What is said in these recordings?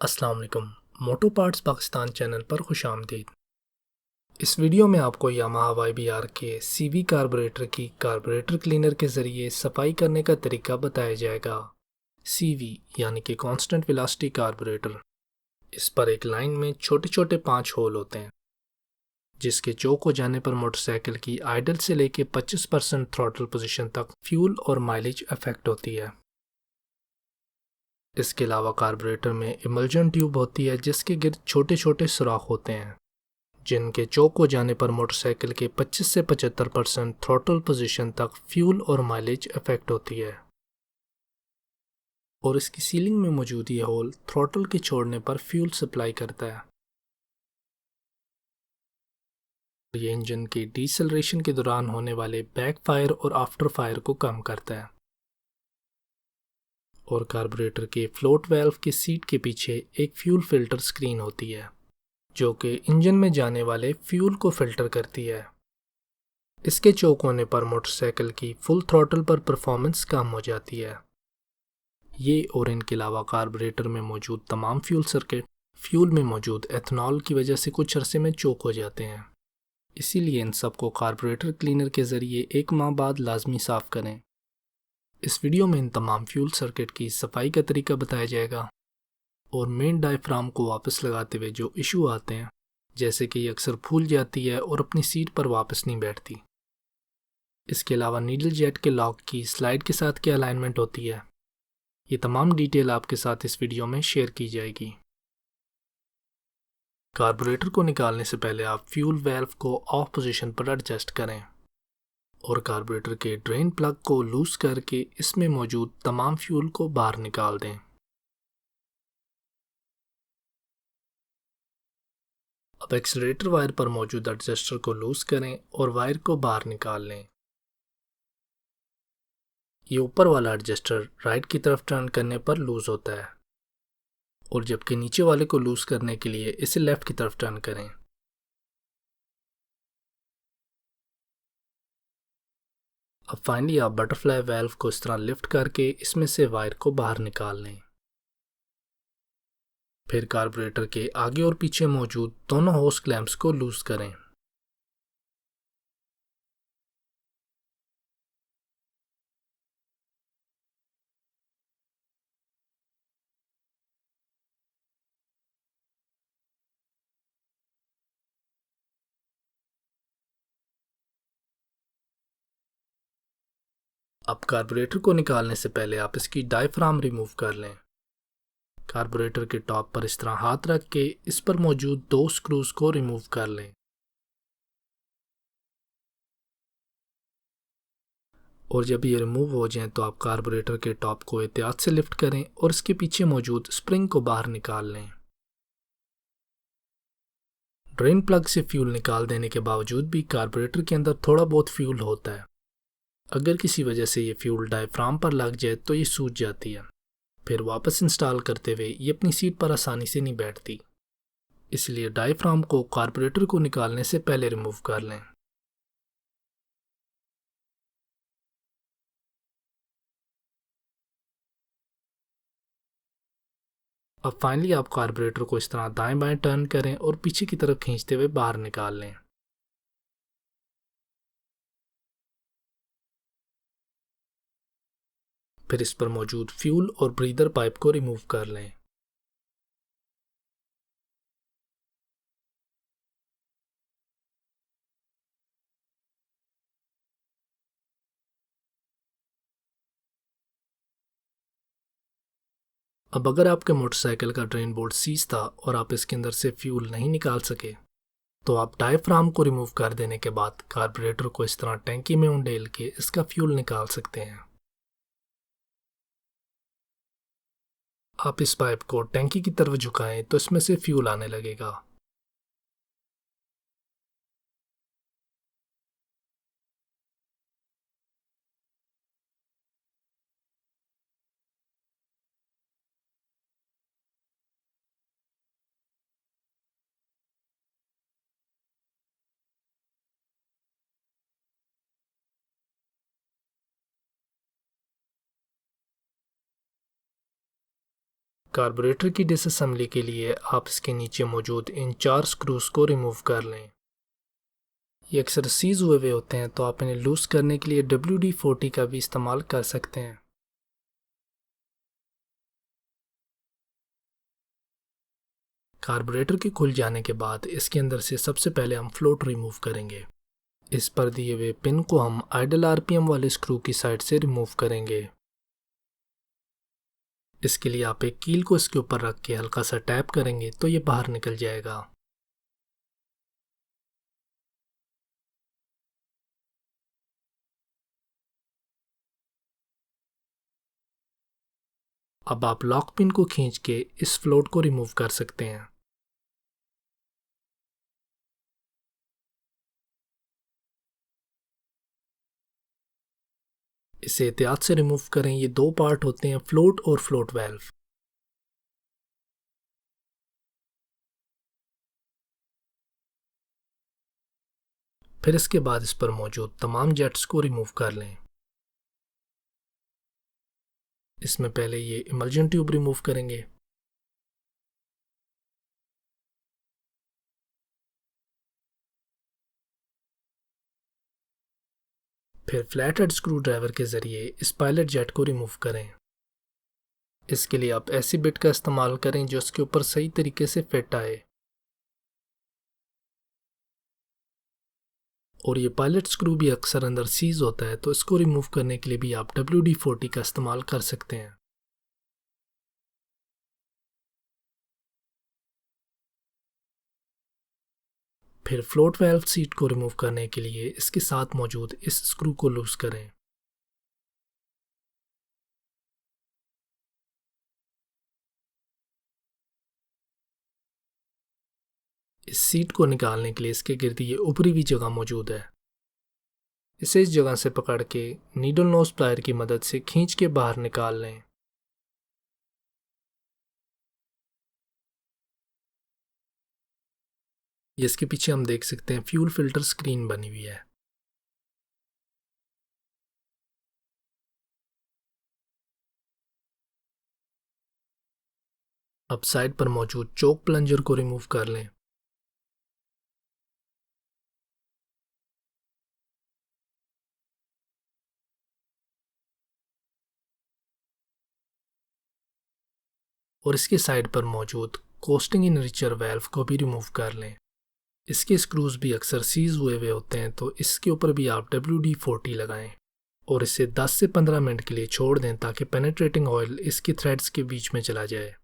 अस्सलाम वालेकुम। मोटो parts Pakistan channel पर खुशामदीद। इस वीडियो में आपको यामाहा YBR के CV कार्बोरेटर की कार्बोरेटर क्लीनर के ज़रिए सफाई करने का तरीका बताया जाएगा। CV यानी कि कांस्टेंट वेलोसिटी कार्बोरेटर। इस पर एक लाइन में छोटे छोटे 5 होल होते हैं, जिसके चोक हो जाने पर मोटरसाइकिल की आइडल से लेकर 25% थ्रॉटल पोजीशन तक फ्यूल और माइलेज अफेक्ट होती है। इसके अलावा कार्बोरेटर में इमल्जन ट्यूब होती है, जिसके गिर्द छोटे छोटे सुराख होते हैं, जिनके चौक हो जाने पर मोटरसाइकिल के 25 से 75% थ्रॉटल पोजीशन तक फ्यूल और माइलेज अफेक्ट होती है। और इसकी सीलिंग में मौजूद ये होल थ्रॉटल के छोड़ने पर फ्यूल सप्लाई करता है। ये इंजन के डिसेलरेशन के दौरान होने वाले बैक फायर और आफ्टर फायर को कम करता है। और कार्बोरेटर के फ्लोट वाल्व के सीट के पीछे एक फ्यूल फिल्टर स्क्रीन होती है, जो कि इंजन में जाने वाले फ्यूल को फिल्टर करती है। इसके चौक होने पर मोटरसाइकिल की फुल थ्रॉटल पर परफॉर्मेंस कम हो जाती है। ये और इनके अलावा कार्बोरेटर में मौजूद तमाम फ्यूल सर्किट फ्यूल में मौजूद एथनॉल की वजह से कुछ अरसे में चोक हो जाते हैं। इसीलिए इन सबको कार्बोरेटर क्लीनर के ज़रिए 1 माह बाद लाजमी साफ़ करें। इस वीडियो में इन तमाम फ्यूल सर्किट की सफाई का तरीका बताया जाएगा और मेन डायफ्राम को वापस लगाते हुए जो इशू आते हैं, जैसे कि ये अक्सर फूल जाती है और अपनी सीट पर वापस नहीं बैठती। इसके अलावा नीडल जेट के लॉक की स्लाइड के साथ क्या अलाइनमेंट होती है, ये तमाम डिटेल आपके साथ इस वीडियो में शेयर की जाएगी। कार्बोरेटर को निकालने से पहले आप फ्यूल वाल्व को ऑफ पोजीशन पर एडजस्ट करें और कार्बोरेटर के ड्रेन प्लग को लूज करके इसमें मौजूद तमाम फ्यूल को बाहर निकाल दें। अब एक्सीलरेटर वायर पर मौजूद एडजस्टर को लूज करें और वायर को बाहर निकाल लें। ये ऊपर वाला एडजस्टर राइट की तरफ टर्न करने पर लूज होता है, और जबकि नीचे वाले को लूज करने के लिए इसे लेफ्ट की तरफ टर्न करें। अब फाइनली आप बटरफ्लाई वाल्व को इस तरह लिफ्ट करके इसमें से वायर को बाहर निकाल लें। फिर कार्बोरेटर के आगे और पीछे मौजूद दोनों होस क्लैंप्स को लूज करें। अब कार्बोरेटर को निकालने से पहले आप इसकी डायफ्राम रिमूव कर लें। कार्बोरेटर के टॉप पर इस तरह हाथ रख के इस पर मौजूद 2 स्क्रूज को रिमूव कर लें। और जब ये रिमूव हो जाएं तो आप कार्बोरेटर के टॉप को एहतियात से लिफ्ट करें और इसके पीछे मौजूद स्प्रिंग को बाहर निकाल लें। ड्रेन प्लग से फ्यूल निकाल देने के बावजूद भी कार्बोरेटर के अंदर थोड़ा बहुत फ्यूल होता है। अगर किसी वजह से ये फ्यूल डायफ्राम पर लग जाए तो ये सूज जाती है। फिर वापस इंस्टॉल करते हुए ये अपनी सीट पर आसानी से नहीं बैठती। इसलिए डायफ्राम को कार्बोरेटर को निकालने से पहले रिमूव कर लें। अब फाइनली आप कार्बोरेटर को इस तरह दाएं बाएं टर्न करें और पीछे की तरफ खींचते हुए बाहर निकाल लें। फिर इस पर मौजूद फ्यूल और ब्रीदर पाइप को रिमूव कर लें। अब अगर आपके मोटरसाइकिल का ड्रेन बोर्ड सीज था और आप इसके अंदर से फ्यूल नहीं निकाल सके, तो आप डायफ्राम को रिमूव कर देने के बाद कार्बोरेटर को इस तरह टैंकी में उंडेल के इसका फ्यूल निकाल सकते हैं। आप इस पाइप को टैंकी की तरफ झुकाएं तो इसमें से फ्यूल आने लगेगा। कार्बोरेटर की डिसअसेंबली के लिए आप इसके नीचे मौजूद इन 4 स्क्रूज को रिमूव कर लें। ये अक्सर सीज हुए होते हैं, तो आप इन्हें लूज करने के लिए WD-40 का भी इस्तेमाल कर सकते हैं। कार्बोरेटर के खुल जाने के बाद इसके अंदर से सबसे पहले हम फ्लोट रिमूव करेंगे। इस पर दिए हुए पिन को हम आइडल RPM वाले स्क्रू की साइड से रिमूव करेंगे। इसके लिए आप एक कील को इसके ऊपर रख के हल्का सा टैप करेंगे तो ये बाहर निकल जाएगा। अब आप लॉक पिन को खींच के इस फ्लोट को रिमूव कर सकते हैं। इसे एहतियात से रिमूव करें, ये दो पार्ट होते हैं, फ्लोट और फ्लोट वाल्व। फिर इसके बाद इस पर मौजूद तमाम जेट्स को रिमूव कर लें। इसमें पहले ये इमल्जन ट्यूब रिमूव करेंगे। फिर फ्लैट हेड स्क्रू ड्राइवर के जरिए इस पायलट जेट को रिमूव करें। इसके लिए आप ऐसी बिट का इस्तेमाल करें जो इसके ऊपर सही तरीके से फिट आए। और ये पायलट स्क्रू भी अक्सर अंदर सीज होता है, तो इसको रिमूव करने के लिए भी आप WD-40 का इस्तेमाल कर सकते हैं। फिर फ्लोट वाल्व सीट को रिमूव करने के लिए इसके साथ मौजूद इस स्क्रू को लूज करें। इस सीट को निकालने के लिए इसके गिर्द ये ऊपरी हुई जगह मौजूद है। इसे इस जगह से पकड़ के नीडल नोज प्लायर की मदद से खींच के बाहर निकाल लें। इसके पीछे हम देख सकते हैं फ्यूल फिल्टर स्क्रीन बनी हुई है। अब साइड पर मौजूद चोक प्लंजर को रिमूव कर लें। और इसके साइड पर मौजूद कोस्टिंग इनरिचर वाल्व को भी रिमूव कर लें। इसके स्क्रूज भी अक्सर सीज हुए होते हैं, तो इसके ऊपर भी आप WD-40 लगाएं और इसे 10 से 15 मिनट के लिए छोड़ दें ताकि पेनेट्रेटिंग ऑयल इसके थ्रेड्स के बीच में चला जाए।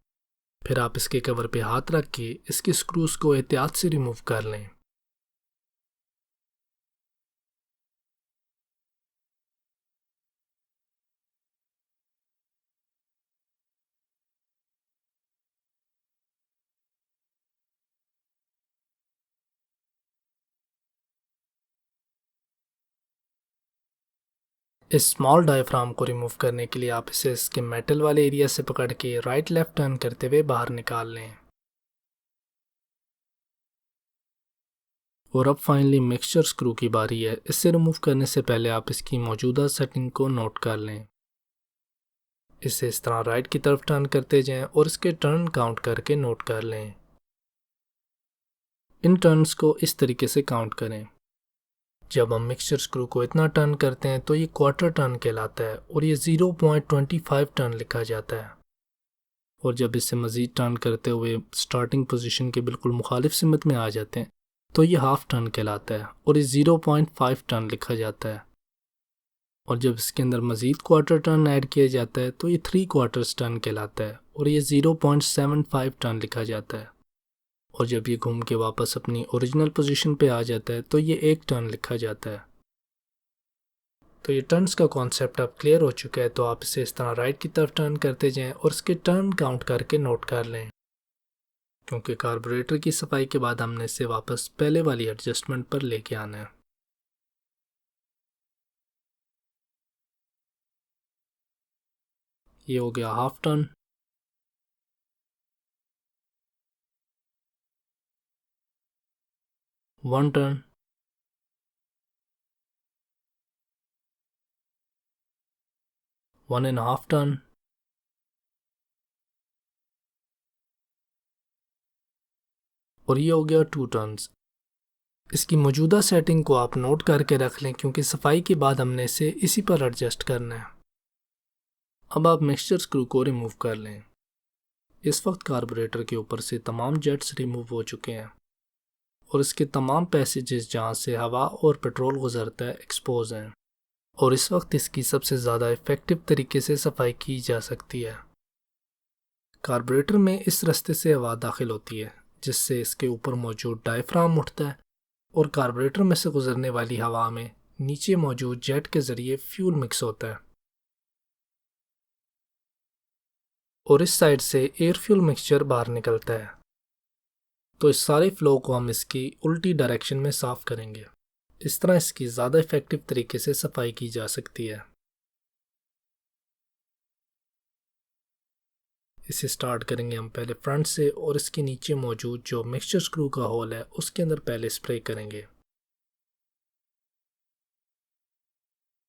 फिर आप इसके कवर पे हाथ रख के इसके स्क्रूज को एहतियात से रिमूव कर लें। इस स्मॉल डायफ्राम को रिमूव करने के लिए आप इसे इसके मेटल वाले एरिया से पकड़ के राइट लेफ्ट टर्न करते हुए बाहर निकाल लें। और अब फाइनली मिक्सचर स्क्रू की बारी है। इसे रिमूव करने से पहले आप इसकी मौजूदा सेटिंग को नोट कर लें। इसे इस तरह राइट की तरफ टर्न करते जाएं और इसके टर्न काउंट करके नोट कर लें। इन टर्न्स को इस तरीके से काउंट करें। जब हम मिक्सचर स्क्रू को इतना टर्न करते हैं तो ये क्वार्टर टर्न कहलाता है और ये 0.25 टर्न लिखा जाता है। और जब इसे मज़ीद टर्न करते हुए स्टार्टिंग पोजीशन के बिल्कुल मुखालिफ सिमत में आ जाते हैं तो ये हाफ टर्न कहलाता है और ये 0.5 टर्न लिखा जाता है। और जब इसके अंदर मज़ीद क्वार्टर टर्न ऐड किया जाता है तो ये 3/4 टर्न कहलाता है और ये 0.75 टर्न लिखा जाता है। और जब ये घूम के वापस अपनी ओरिजिनल पोजीशन पे आ जाता है तो ये 1 टर्न लिखा जाता है। तो ये टर्न्स का कॉन्सेप्ट अब क्लियर हो चुका है, तो आप इसे इस तरह राइट की तरफ टर्न करते जाएं और इसके टर्न काउंट करके नोट कर लें। क्योंकि कार्बोरेटर की सफाई के बाद हमने इसे वापस पहले वाली एडजस्टमेंट पर लेके आना है। ये हो गया हाफ टर्न, 1 टर्न, 1.5 टर्न, और ये हो गया 2 टर्न्स। इसकी मौजूदा सेटिंग को आप नोट करके रख लें क्योंकि सफाई के बाद हमने इसे इसी पर एडजस्ट करना है। अब आप मिक्सचर स्क्रू को रिमूव कर लें। इस वक्त कार्बोरेटर के ऊपर से तमाम जेट्स रिमूव हो चुके हैं और इसके तमाम पैसेजेस जहाँ से हवा और पेट्रोल गुजरता है एक्सपोज हैं, और इस वक्त इसकी सबसे ज़्यादा इफ़ेक्टिव तरीके से सफाई की जा सकती है। कार्बोरेटर में इस रास्ते से हवा दाखिल होती है जिससे इसके ऊपर मौजूद डायफ्राम उठता है और कार्बोरेटर में से गुजरने वाली हवा में नीचे मौजूद जेट के ज़रिए फ्यूल मिक्स होता है और इस साइड से एयर फ्यूल मिक्सचर बाहर निकलता है। तो इस सारे फ्लो को हम इसकी उल्टी डायरेक्शन में साफ़ करेंगे। इस तरह इसकी ज़्यादा इफ़ेक्टिव तरीके से सफाई की जा सकती है। इसे स्टार्ट करेंगे हम पहले फ्रंट से और इसके नीचे मौजूद जो मिक्सचर स्क्रू का होल है उसके अंदर पहले स्प्रे करेंगे।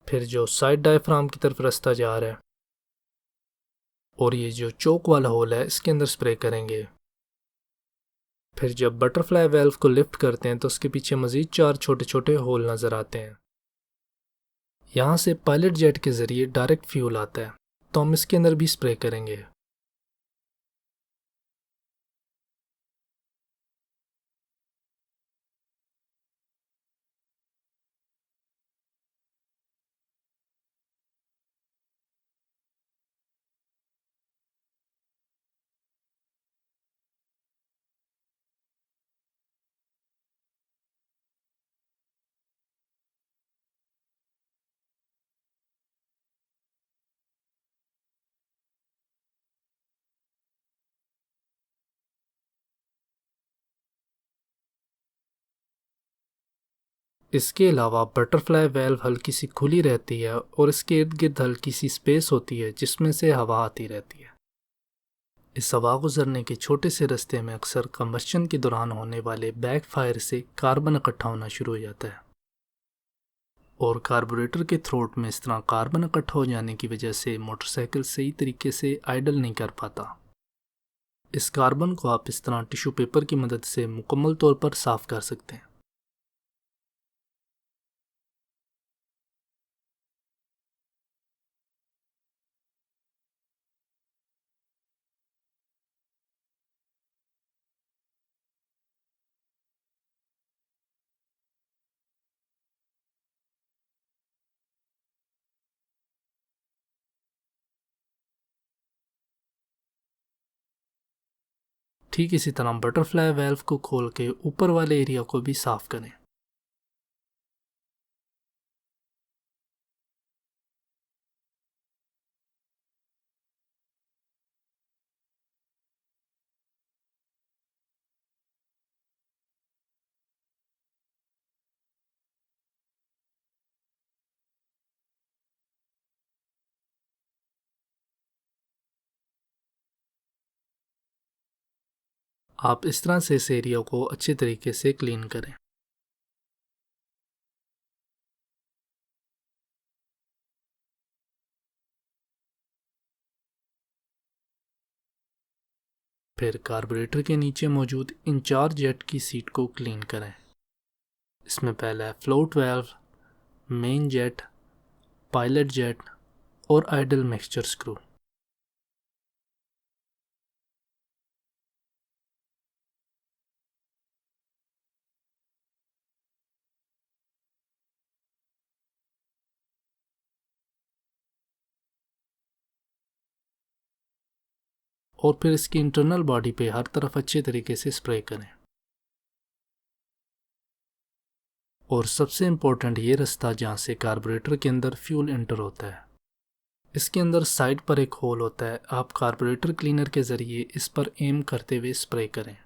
फिर जो साइड डायफ्राम की तरफ रास्ता जा रहा है और ये जो चोक वाला होल है इसके अंदर स्प्रे करेंगे। फिर जब बटरफ्लाई वेल्व को लिफ्ट करते हैं तो उसके पीछे मज़ीद 4 छोटे छोटे होल नज़र आते हैं। यहाँ से पायलट जेट के ज़रिए डायरेक्ट फ्यूल आता है, तो हम इसके अंदर भी स्प्रे करेंगे। इसके अलावा बटरफ्लाई वेल्व हल्की सी खुली रहती है और इसके इर्द गिर्द हल्की सी स्पेस होती है जिसमें से हवा आती रहती है। इस हवा गुजरने के छोटे से रास्ते में अक्सर कंबस्शन के दौरान होने वाले बैक फायर से कार्बन इकट्ठा होना शुरू हो जाता है और कार्बोरेटर के थ्रोट में इस तरह कार्बन इकट्ठा हो जाने की वजह से मोटरसाइकिल सही तरीके से आइडल नहीं कर पाता। इस कार्बन को आप इस तरह टिश्यू पेपर की मदद से मुकम्मल तौर पर साफ़ कर सकते हैं। ठीक इसी तरह बटरफ्लाई वेल्व को खोल के ऊपर वाले एरिया को भी साफ़ करें। आप इस तरह से इस एरिया को अच्छे तरीके से क्लीन करें। फिर कार्बोरेटर के नीचे मौजूद इन 4 जेट की सीट को क्लीन करें। इसमें पहला है float valve, main jet, pilot jet और आइडल मिक्सचर स्क्रू। और फिर इसकी इंटरनल बॉडी पे हर तरफ अच्छे तरीके से स्प्रे करें। और सबसे इम्पोर्टेंट ये रास्ता जहाँ से कार्बोरेटर के अंदर फ्यूल एंटर होता है, इसके अंदर साइड पर एक होल होता है। आप कार्बोरेटर क्लीनर के ज़रिए इस पर एम करते हुए स्प्रे करें।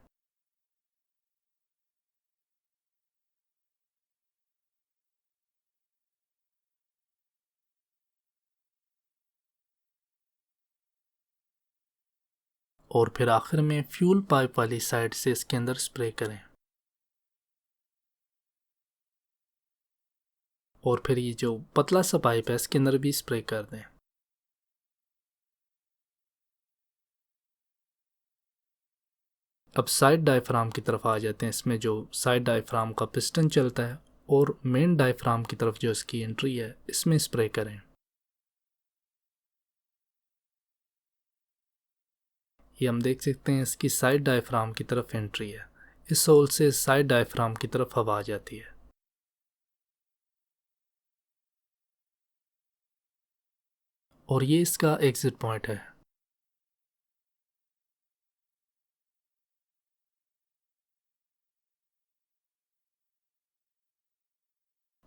और फिर आखिर में फ्यूल पाइप वाली साइड से इसके अंदर स्प्रे करें। और फिर ये जो पतला सा पाइप है इसके अंदर भी स्प्रे कर दें। अब साइड डायफ्राम की तरफ आ जाते हैं। इसमें जो साइड डायफ्राम का पिस्टन चलता है और मेन डायफ्राम की तरफ जो इसकी एंट्री है, इसमें स्प्रे करें। ये हम देख सकते हैं इसकी साइड डायफ्राम की तरफ एंट्री है। इस होल से साइड डायफ्राम की तरफ हवा आ जाती है। और ये इसका एग्जिट पॉइंट है।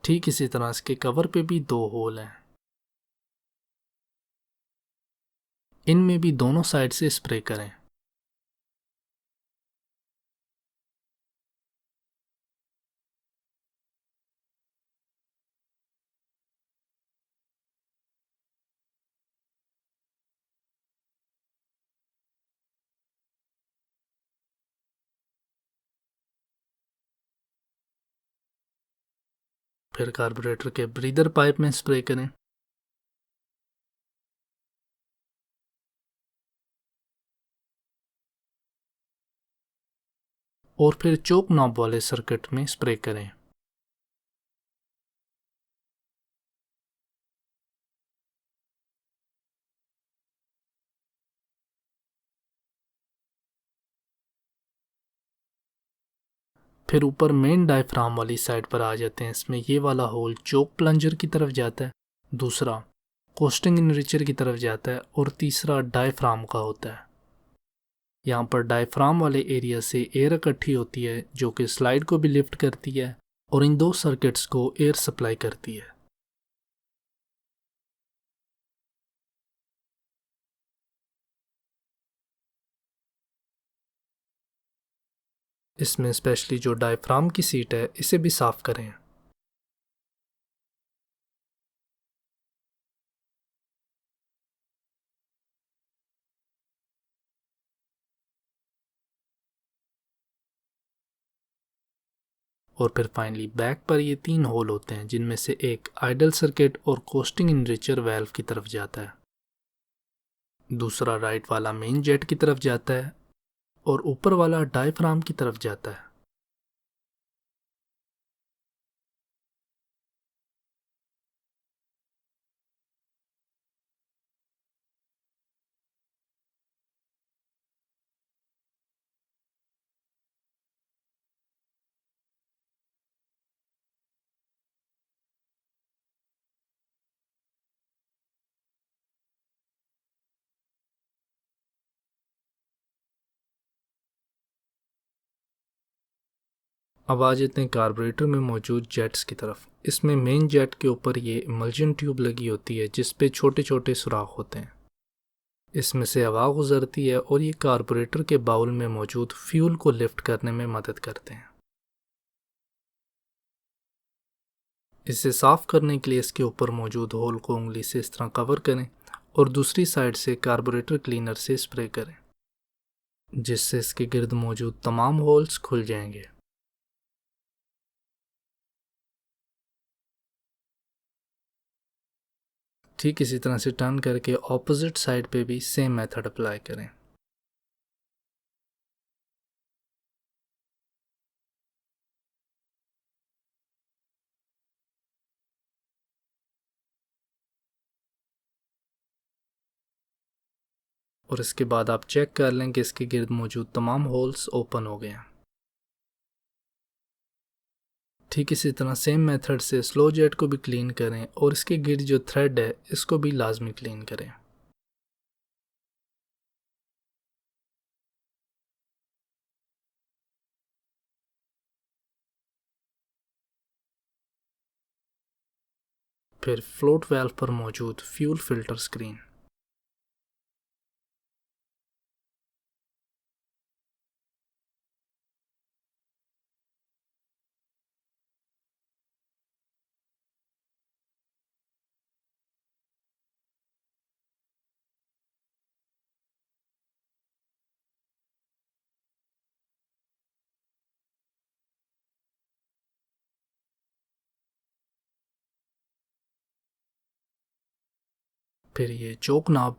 ठीक इसी तरह इसके कवर पे भी 2 होल हैं। इनमें भी दोनों साइड से स्प्रे करें। फिर कार्बोरेटर के ब्रीदर पाइप में स्प्रे करें। और फिर चोक नॉब वाले सर्किट में स्प्रे करें। फिर ऊपर मेन डायफ्राम वाली साइड पर आ जाते हैं। इसमें ये वाला होल चोक प्लंजर की तरफ जाता है, दूसरा कोस्टिंग इनरिचर की तरफ जाता है और तीसरा डायफ्राम का होता है। यहाँ पर डायफ्राम वाले एरिया से एयर इकट्ठी होती है जो कि स्लाइड को भी लिफ्ट करती है और इन 2 सर्किट्स को एयर सप्लाई करती है। इसमें स्पेशली जो डायफ्राम की सीट है, इसे भी साफ करें। और फिर फाइनली बैक पर ये 3 होल होते हैं जिनमें से एक आइडल सर्किट और कोस्टिंग इनरिचर वाल्व की तरफ जाता है, दूसरा राइट वाला मेन जेट की तरफ जाता है और ऊपर वाला डायफ्राम की तरफ जाता है। अब आ जाते हैं कार्बोरेटर में मौजूद जेट्स की तरफ। इसमें मेन जेट के ऊपर ये इमल्जन ट्यूब लगी होती है जिस पे छोटे छोटे सुराख होते हैं। इसमें से हवा गुजरती है और ये कार्बोरेटर के बाउल में मौजूद फ्यूल को लिफ्ट करने में मदद करते हैं। इसे साफ करने के लिए इसके ऊपर मौजूद होल को उंगली से इस तरह कवर करें और दूसरी साइड से कार्बोरेटर क्लीनर से स्प्रे करें, जिससे इसके गिर्द मौजूद तमाम होल्स खुल जाएंगे। ठीक इसी तरह से टर्न करके ऑपोजिट साइड पे भी सेम मेथड अप्लाई करें। और इसके बाद आप चेक कर लें कि इसके गिर्द मौजूद तमाम होल्स ओपन हो गए हैं। ठीक इसी तरह सेम मेथड से स्लो जेट को भी क्लीन करें और इसके गिर्द जो थ्रेड है इसको भी लाजमी क्लीन करें। फिर फ्लोट वाल्व पर मौजूद फ्यूल फिल्टर स्क्रीन। फिर ये चोक नॉब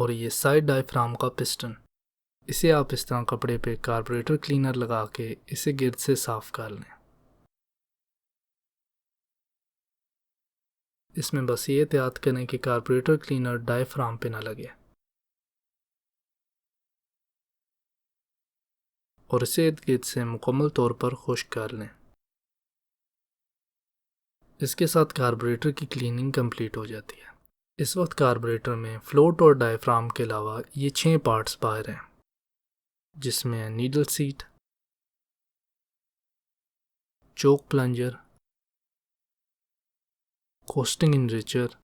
और ये साइड डायफ्राम का पिस्टन। इसे आप इस तरह कपड़े पे कार्बोरेटर क्लीनर लगा के इसे गिर्द से साफ कर लें। इसमें बस ये एहतियात करें कि कार्बोरेटर क्लीनर डायफ्राम पे ना लगे और इसे इर्द गिर्द से मुकम्मल तौर पर खुश्क कर लें। इसके साथ कार्बोरेटर की क्लीनिंग कंप्लीट हो जाती है। इस वक्त कार्बोरेटर में फ्लोट और डायफ्राम के अलावा ये 6 पार्ट्स बाहर हैं, जिसमें है needle seat, choke plunger, coasting enricher,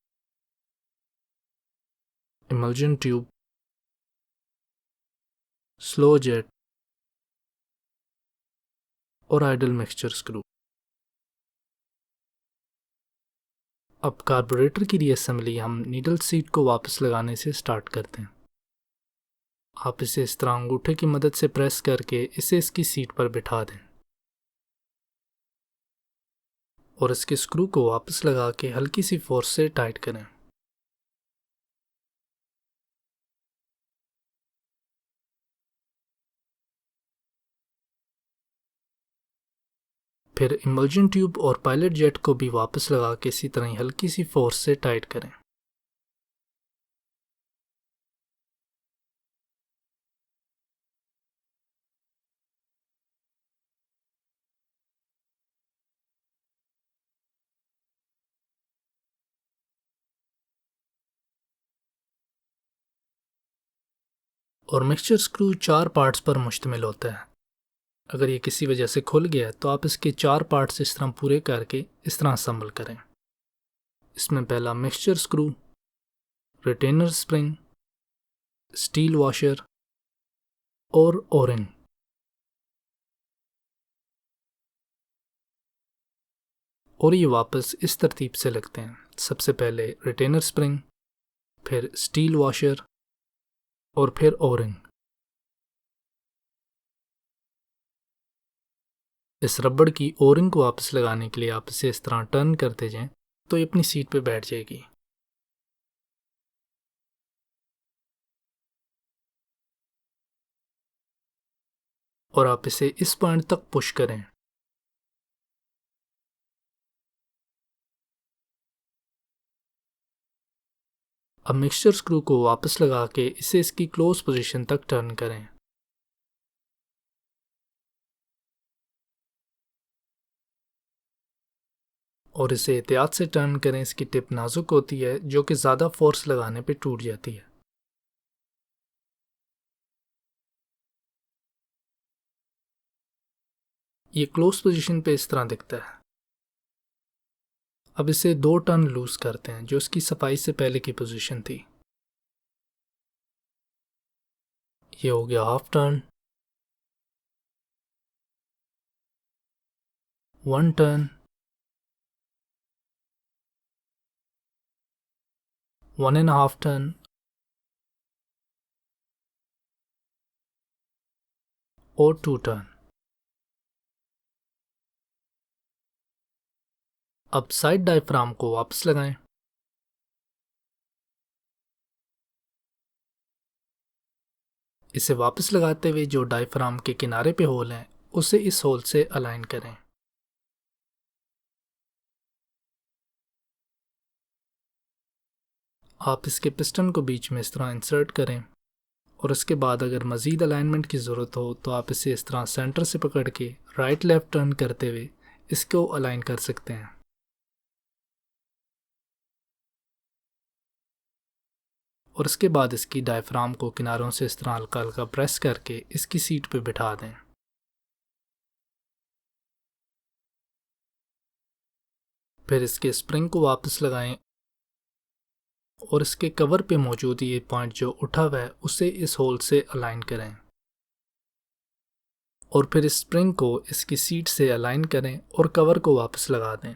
emulsion tube, slow jet और आइडल मिक्सचर स्क्रू। अब कार्बोरेटर की रीअसेंबली हम नीडल सीट को वापस लगाने से स्टार्ट करते हैं। आप इसे इस तरह अंगूठे की मदद से प्रेस करके इसे इसकी सीट पर बिठा दें और इसके स्क्रू को वापस लगा के हल्की सी फोर्स से टाइट करें। फिर इमल्जन ट्यूब और पायलट जेट को भी वापस लगा के इसी तरह ही हल्की सी फोर्स से टाइट करें। और मिक्सचर स्क्रू 4 पार्ट्स पर मुश्तमिल होता है। अगर ये किसी वजह से खुल गया तो आप इसके 4 पार्ट्स इस तरह पूरे करके इस तरह असम्बल करें। इसमें पहला mixture screw, retainer spring, steel washer और ओरिंग। और ये वापस इस तरतीब से लगते हैं। सबसे पहले रिटेनर स्प्रिंग, फिर स्टील वॉशर और फिर ओरिंग। इस रबड़ की ओरिंग को वापस लगाने के लिए आप इसे इस तरह टर्न करते जाएं तो ये अपनी सीट पे बैठ जाएगी। और आप इसे इस पॉइंट तक पुश करें। अब मिक्सचर स्क्रू को वापस लगा के इसे इसकी क्लोज पोजीशन तक टर्न करें। और इसे एहतियात से टर्न करें, इसकी टिप नाजुक होती है जो कि ज़्यादा फोर्स लगाने पे टूट जाती है। ये क्लोज पोजीशन पे इस तरह दिखता है। अब इसे 2 टर्न लूज करते हैं जो इसकी सफाई से पहले की पोजीशन थी। ये हो गया हाफ टर्न, 1 टर्न, 1.5 टर्न और 2 टर्न। अब साइड डायफ्राम को वापस लगाएं। इसे वापस लगाते हुए जो डायफ्राम के किनारे पे होल हैं उसे इस होल से अलाइन करें। आप इसके पिस्टन को बीच में इस तरह इंसर्ट करें और उसके बाद अगर मज़ीद अलाइनमेंट की ज़रूरत हो तो आप इसे इस तरह सेंटर से पकड़ के राइट लेफ़्ट टर्न करते हुए इसको अलाइन कर सकते हैं। और इसके बाद इसकी डायफ्राम को किनारों से इस तरह हल्का हल्का प्रेस करके इसकी सीट पे बिठा दें। फिर इसके स्प्रिंग को वापस लगाएं और इसके कवर पे मौजूद ये पॉइंट जो उठा हुआ है उसे इस होल से अलाइन करें। और फिर इस स्प्रिंग को इसकी सीट से अलाइन करें और कवर को वापस लगा दें।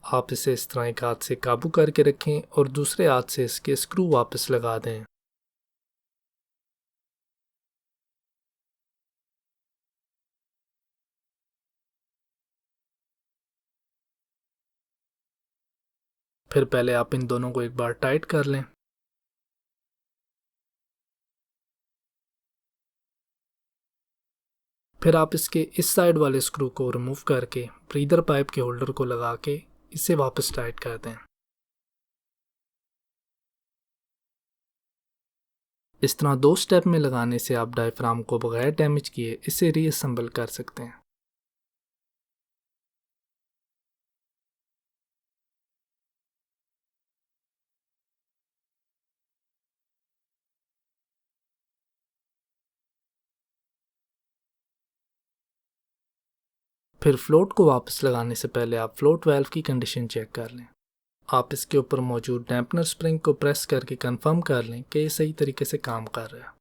आप इसे इस तरह एक हाथ से काबू करके रखें और दूसरे हाथ से इसके स्क्रू वापस लगा दें। फिर पहले आप इन दोनों को एक बार टाइट कर लें। फिर आप इसके इस साइड वाले स्क्रू को रिमूव करके ब्रीदर पाइप के होल्डर को लगा के इसे वापस टाइट कर दें। इस तरह 2 स्टेप में लगाने से आप डायफ्राम को बगैर डैमेज किए इसे रीअसेंबल कर सकते हैं। फिर फ्लोट को वापस लगाने से पहले आप फ्लोट वाल्व की कंडीशन चेक कर लें। आप इसके ऊपर मौजूद डैम्पनर स्प्रिंग को प्रेस करके कंफर्म कर लें कि ये सही तरीके से काम कर रहा है।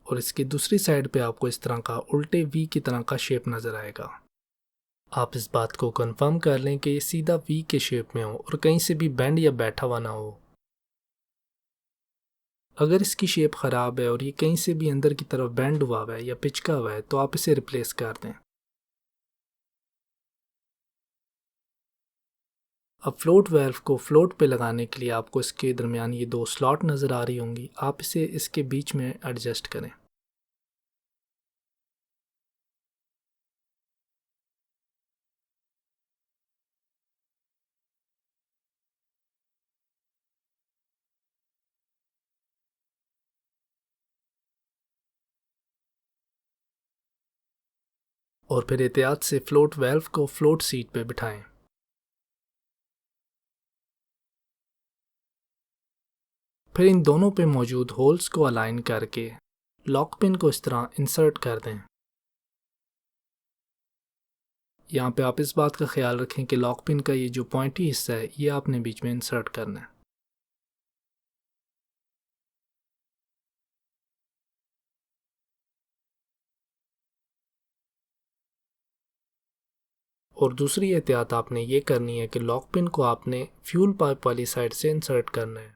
और इसकी दूसरी साइड पे आपको इस तरह का उल्टे वी की तरह का शेप नज़र आएगा। आप इस बात को कंफर्म कर लें कि ये सीधा वी के शेप में हो और कहीं से भी बेंड या बैठा हुआ ना हो। अगर इसकी शेप ख़राब है और ये कहीं से भी अंदर की तरफ बेंड हुआ है या पिचका हुआ है तो आप इसे रिप्लेस कर दें। अब फ्लोट वाल्व को फ्लोट पे लगाने के लिए आपको इसके दरमियान ये 2 स्लॉट नज़र आ रही होंगी, आप इसे इसके बीच में एडजस्ट करें। और फिर एहतियात से फ्लोट वाल्व को फ्लोट सीट पे बिठाएं। फिर इन दोनों पे मौजूद होल्स को अलाइन करके लॉक पिन को इस तरह इंसर्ट कर दें। यहाँ पे आप इस बात का ख्याल रखें कि लॉक पिन का ये जो पॉइंटी हिस्सा है ये आपने बीच में इंसर्ट करना है। और दूसरी एहतियात आपने ये करनी है कि लॉक पिन को आपने फ्यूल पाइप वाली साइड से इंसर्ट करना है।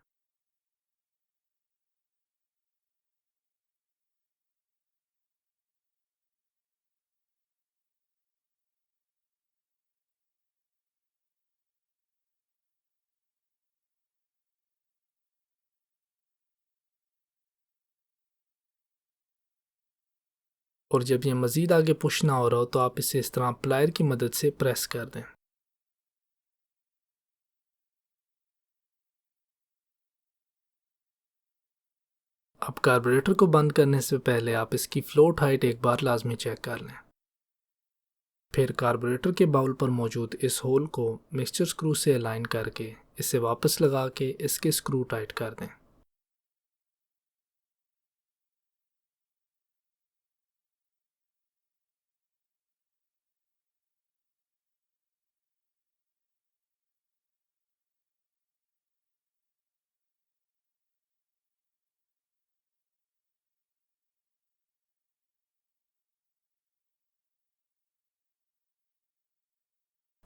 और जब ये मज़ीद आगे पुश ना हो रहा हो तो आप इसे इस तरह प्लायर की मदद से प्रेस कर दें। अब कार्बोरेटर को बंद करने से पहले आप इसकी फ्लोट हाइट एक बार लाजमी चेक कर लें। फिर कार्बोरेटर के बाउल पर मौजूद इस होल को मिक्सचर स्क्रू से अलाइन करके इसे वापस लगा के इसके स्क्रू टाइट कर दें।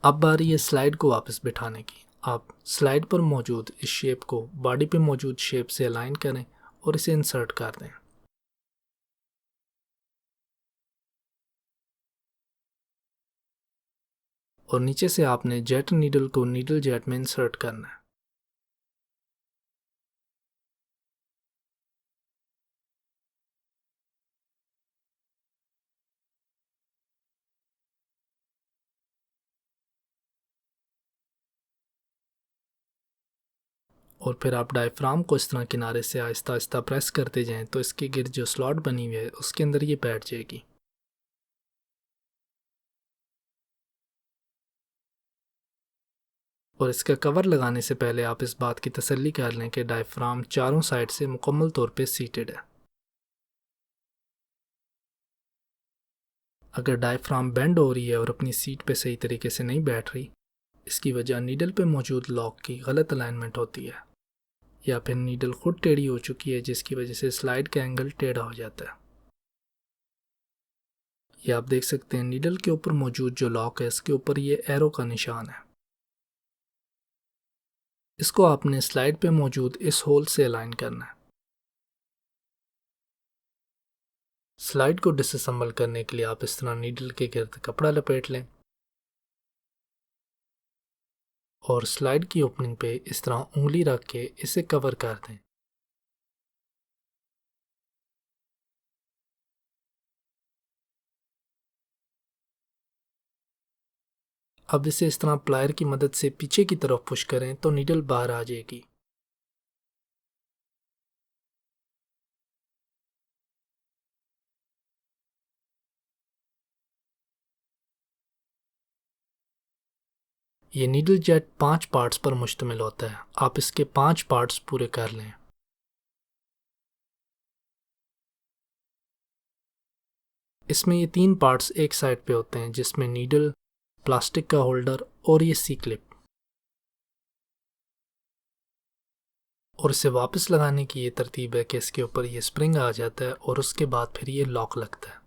अब बारी है स्लाइड को वापस बिठाने की। आप स्लाइड पर मौजूद इस शेप को बॉडी पे मौजूद शेप से अलाइन करें और इसे इंसर्ट कर दें। और नीचे से आपने जेट नीडल को नीडल जेट में इंसर्ट करना है। और फिर आप डायफ्राम को इस तरह किनारे से आहिस्ता आहिस्ता प्रेस करते जाएं तो इसके गिर्द जो स्लॉट बनी हुई है उसके अंदर ये बैठ जाएगी। और इसका कवर लगाने से पहले आप इस बात की तसल्ली कर लें कि डायफ्राम चारों साइड से मुकम्मल तौर पे सीटेड है। अगर डायफ्राम बेंड हो रही है और अपनी सीट पे सही तरीके से नहीं बैठ रही, इसकी वजह नीडल पे मौजूद लॉक की गलत अलाइनमेंट होती है या फिर नीडल खुद टेढ़ी हो चुकी है जिसकी वजह से स्लाइड का एंगल टेढ़ा हो जाता है। ये आप देख सकते हैं नीडल के ऊपर मौजूद जो लॉक है इसके ऊपर ये एरो का निशान है। इसको आपने स्लाइड पे मौजूद इस होल से अलाइन करना है। स्लाइड को डिसअसेंबल करने के लिए आप इस तरह नीडल के गिर्द कपड़ा लपेट लें और स्लाइड की ओपनिंग पे इस तरह उंगली रख के इसे कवर कर दें। अब इसे इस तरह प्लायर की मदद से पीछे की तरफ पुश करें तो नीडल बाहर आ जाएगी। ये नीडल जेट 5 पार्ट्स पर मुश्तमिल होता है। आप इसके 5 पार्ट्स पूरे कर लें। इसमें ये 3 पार्ट्स एक साइड पे होते हैं, जिसमें नीडल, प्लास्टिक का होल्डर और ये सी क्लिप। और इसे वापस लगाने की ये तरतीब है कि इसके ऊपर ये स्प्रिंग आ जाता है और उसके बाद फिर ये लॉक लगता है।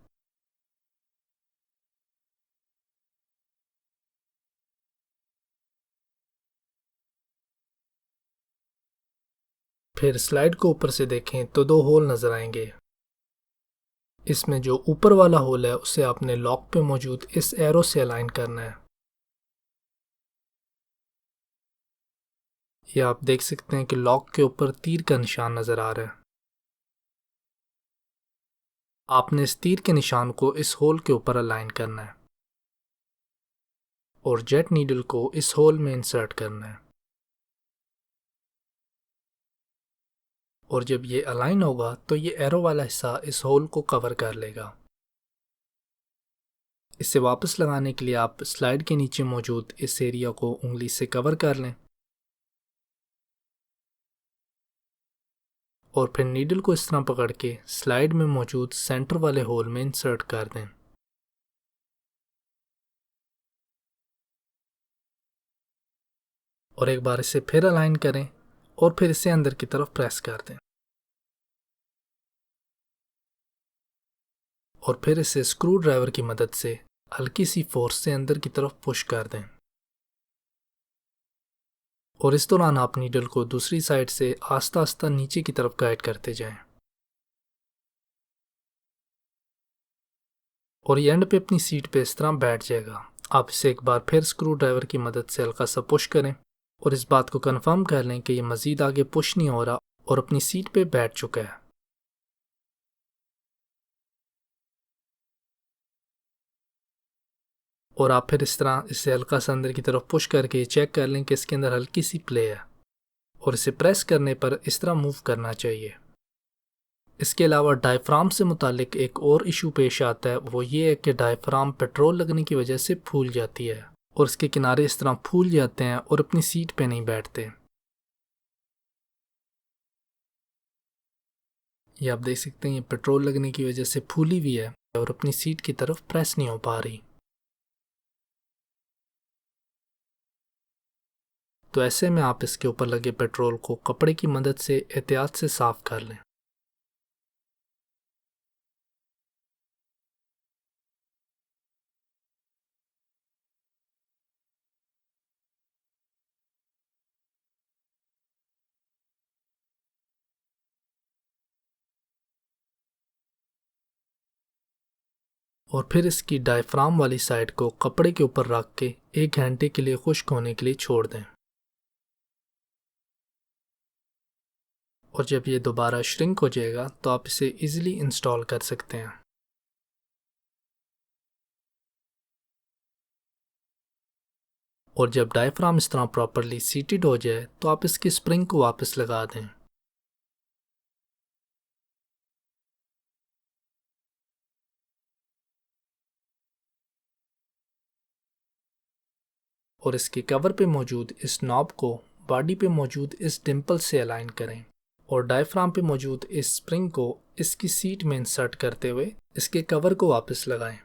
फिर स्लाइड को ऊपर से देखें तो 2 होल नजर आएंगे। इसमें जो ऊपर वाला होल है उसे आपने लॉक पे मौजूद इस एरो से अलाइन करना है। ये आप देख सकते हैं कि लॉक के ऊपर तीर का निशान नजर आ रहा है। आपने इस तीर के निशान को इस होल के ऊपर अलाइन करना है और जेट नीडल को इस होल में इंसर्ट करना है। और जब ये अलाइन होगा तो ये एरो वाला हिस्सा इस होल को कवर कर लेगा। इसे वापस लगाने के लिए आप स्लाइड के नीचे मौजूद इस एरिया को उंगली से कवर कर लें और फिर नीडल को इस तरह पकड़ के स्लाइड में मौजूद सेंटर वाले होल में इंसर्ट कर दें। और एक बार इसे फिर अलाइन करें और फिर इसे अंदर की तरफ प्रेस कर दें और फिर इसे स्क्रू ड्राइवर की मदद से हल्की सी फोर्स से अंदर की तरफ पुश कर दें। और इस दौरान आप नीडल को दूसरी साइड से आस्ता आस्ता नीचे की तरफ गाइड करते जाएं। और ये एंड पे अपनी सीट पे इस तरह बैठ जाएगा। आप इसे एक बार फिर स्क्रू ड्राइवर की मदद से हल्का सा पुश करें और इस बात को कंफर्म कर लें कि ये मजीद आगे पुश नहीं हो रहा और अपनी सीट पे बैठ चुका है। और आप फिर इस तरह इसे हल्का सा अंदर की तरफ पुश करके चेक कर लें कि इसके अंदर हल्की सी प्ले है और इसे प्रेस करने पर इस तरह मूव करना चाहिए। इसके अलावा डायफ्राम से मुतालिक एक और इशू पेश आता है, वो ये है कि डायफ्राम पेट्रोल लगने की वजह से फूल जाती है और इसके किनारे इस तरह फूल जाते हैं और अपनी सीट पे नहीं बैठते। ये आप देख सकते हैं, ये पेट्रोल लगने की वजह से फूली हुई है और अपनी सीट की तरफ प्रेस नहीं हो पा रही। तो ऐसे में आप इसके ऊपर लगे पेट्रोल को कपड़े की मदद से एहतियात से साफ कर लें। और फिर इसकी डायफ्राम वाली साइड को कपड़े के ऊपर रख के 1 घंटे के लिए खुश्क होने के लिए छोड़ दें। और जब ये दोबारा श्रिंक हो जाएगा तो आप इसे इजीली इंस्टॉल कर सकते हैं। और जब डायफ्राम इस तरह प्रॉपरली सीटेड हो जाए तो आप इसकी स्प्रिंग को वापस लगा दें। और इसके कवर पे मौजूद इस नॉब को बॉडी पे मौजूद इस डिम्पल से अलाइन करें और डायफ्राम पे मौजूद इस स्प्रिंग को इसकी सीट में इंसर्ट करते हुए इसके कवर को वापस लगाएं।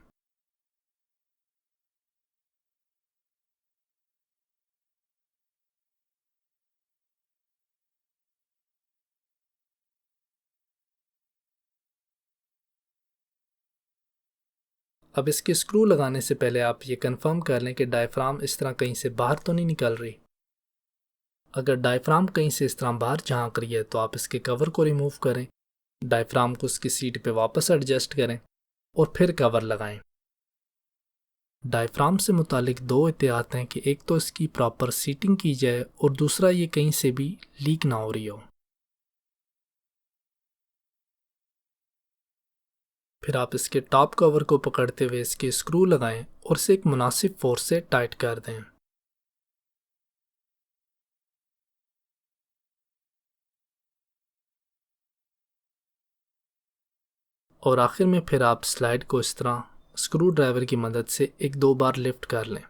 अब इसके स्क्रू लगाने से पहले आप ये कंफर्म कर लें कि डायफ्राम इस तरह कहीं से बाहर तो नहीं निकल रही। अगर डायफ्राम कहीं से इस तरह बाहर झांक रही है तो आप इसके कवर को रिमूव करें डायफ्राम को उसकी सीट पे वापस एडजस्ट करें और फिर कवर लगाएं। डायफ्राम से मुतालिक दो एहतियात हैं कि एक तो इसकी प्रॉपर सीटिंग की जाए और दूसरा ये कहीं से भी लीक ना हो रही हो। फिर आप इसके टॉप कवर को पकड़ते हुए इसके स्क्रू लगाएं और इसे एक मुनासिब फोर्स से टाइट कर दें। और आखिर में फिर आप स्लाइड को इस तरह स्क्रू ड्राइवर की मदद से एक दो बार लिफ्ट कर लें।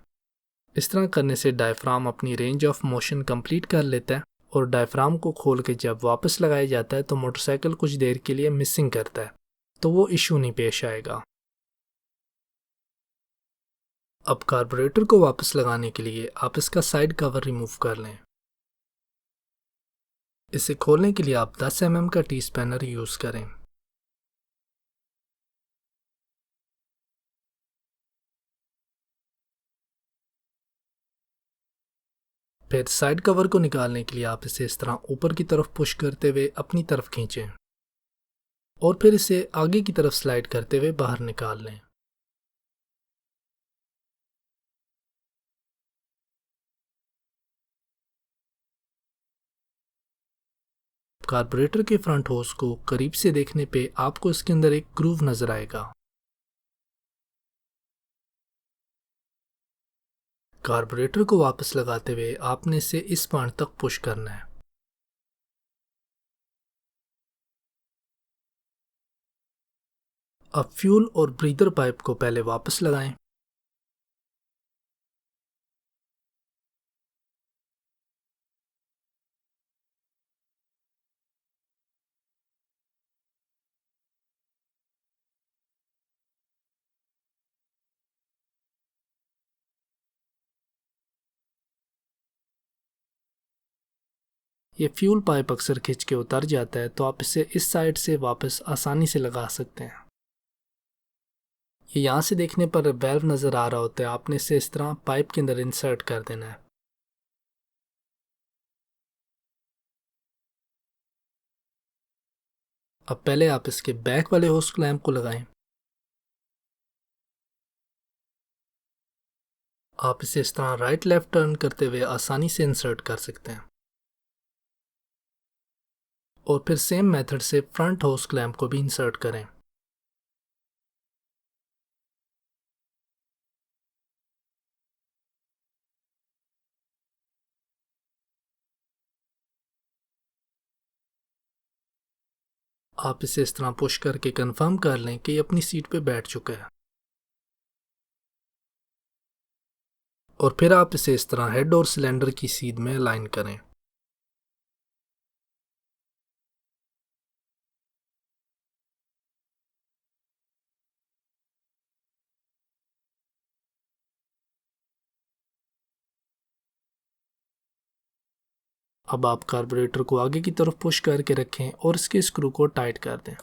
इस तरह करने से डायफ्राम अपनी रेंज ऑफ मोशन कंप्लीट कर लेता है और डायफ्राम को खोल के जब वापस लगाया जाता है तो मोटरसाइकिल कुछ देर के लिए मिसिंग करता है, तो वो इशू नहीं पेश आएगा। अब कार्बोरेटर को वापस लगाने के लिए आप इसका साइड कवर रिमूव कर लें। इसे खोलने के लिए आप 10 mm का टी स्पैनर यूज़ करें। फिर साइड कवर को निकालने के लिए आप इसे इस तरह ऊपर की तरफ पुश करते हुए अपनी तरफ खींचें और फिर इसे आगे की तरफ स्लाइड करते हुए बाहर निकाल लें। कार्बोरेटर के फ्रंट होस को करीब से देखने पे आपको इसके अंदर एक ग्रूव नजर आएगा। कार्बोरेटर को वापस लगाते हुए आपने इसे इस पॉइंट तक पुश करना है। अब फ्यूल और ब्रीदर पाइप को पहले वापस लगाएं। ये फ्यूल पाइप अक्सर खिंच के उतर जाता है, तो आप इसे इस साइड से वापस आसानी से लगा सकते हैं। ये यहाँ से देखने पर वेल्व नज़र आ रहा होता है, आपने इसे इस तरह पाइप के अंदर इंसर्ट कर देना है। अब पहले आप इसके बैक वाले होस क्लैंप को लगाएं। आप इसे इस तरह राइट लेफ्ट टर्न करते हुए आसानी से इंसर्ट कर सकते हैं और फिर सेम मेथड से फ्रंट होस क्लैंप को भी इंसर्ट करें। आप इसे इस तरह पुश करके कंफर्म कर लें कि ये अपनी सीट पे बैठ चुका है और फिर आप इसे इस तरह हेड और सिलेंडर की सीध में अलाइन करें। अब आप कार्बोरेटर को आगे की तरफ पुश करके रखें और इसके स्क्रू को टाइट कर दें।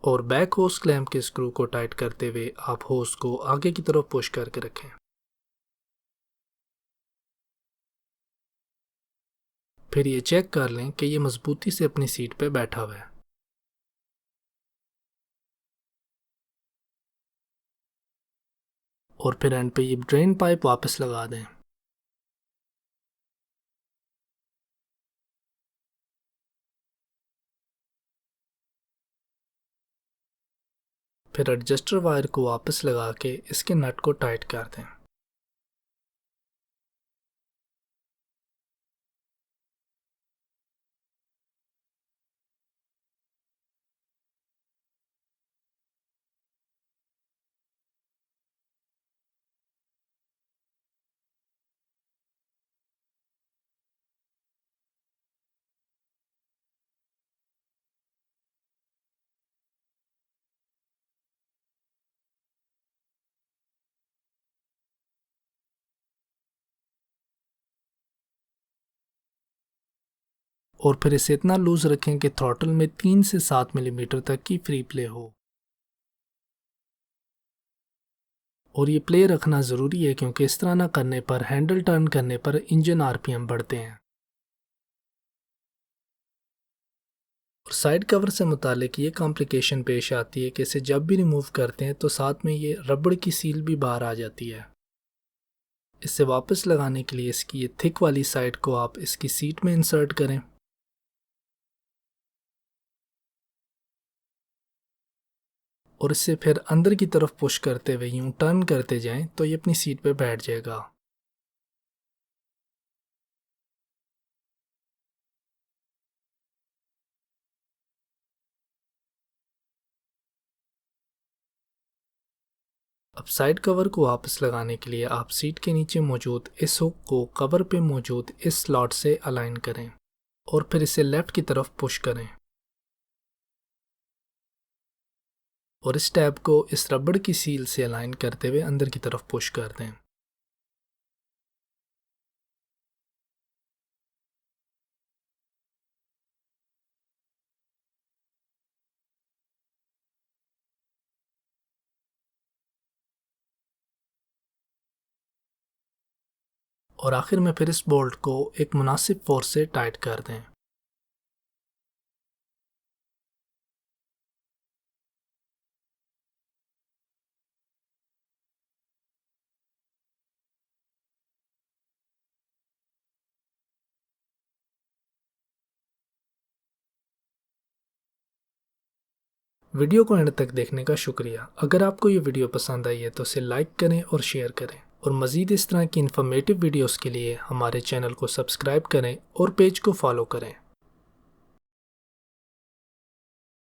और बैक होस क्लैंप के स्क्रू को टाइट करते हुए आप होस को आगे की तरफ पुश करके रखें। फिर ये चेक कर लें कि ये मजबूती से अपनी सीट पे बैठा हुआ है। और फिर एंड पे ये ड्रेन पाइप वापस लगा दें। फिर एडजस्टर वायर को वापस लगा के इसके नट को टाइट कर दें। और फिर इसे इतना लूज रखें कि थ्रॉटल में 3 से 7 मिलीमीटर तक की फ्री प्ले हो। और ये प्ले रखना ज़रूरी है क्योंकि इस तरह ना करने पर हैंडल टर्न करने पर इंजन आरपीएम बढ़ते हैं। और साइड कवर से मुतालिक ये कॉम्प्लिकेशन पेश आती है कि इसे जब भी रिमूव करते हैं तो साथ में ये रबड़ की सील भी बाहर आ जाती है। इसे वापस लगाने के लिए इसकी ये थिक वाली साइड को आप इसकी सीट में इंसर्ट करें और इससे फिर अंदर की तरफ पुश करते हुए यूं टर्न करते जाएं तो ये अपनी सीट पे बैठ जाएगा। अब साइड कवर को वापस लगाने के लिए आप सीट के नीचे मौजूद इस हुक को कवर पे मौजूद इस स्लॉट से अलाइन करें और फिर इसे लेफ्ट की तरफ पुश करें और इस टैब को इस रबड़ की सील से अलाइन करते हुए अंदर की तरफ पुश कर दें। और आखिर में फिर इस बोल्ट को एक मुनासिब फोर्स से टाइट कर दें। वीडियो को एंड तक देखने का शुक्रिया। अगर आपको ये वीडियो पसंद आई है तो इसे लाइक करें और शेयर करें और मज़ीद इस तरह की इन्फॉर्मेटिव वीडियोस के लिए हमारे चैनल को सब्सक्राइब करें और पेज को फॉलो करें।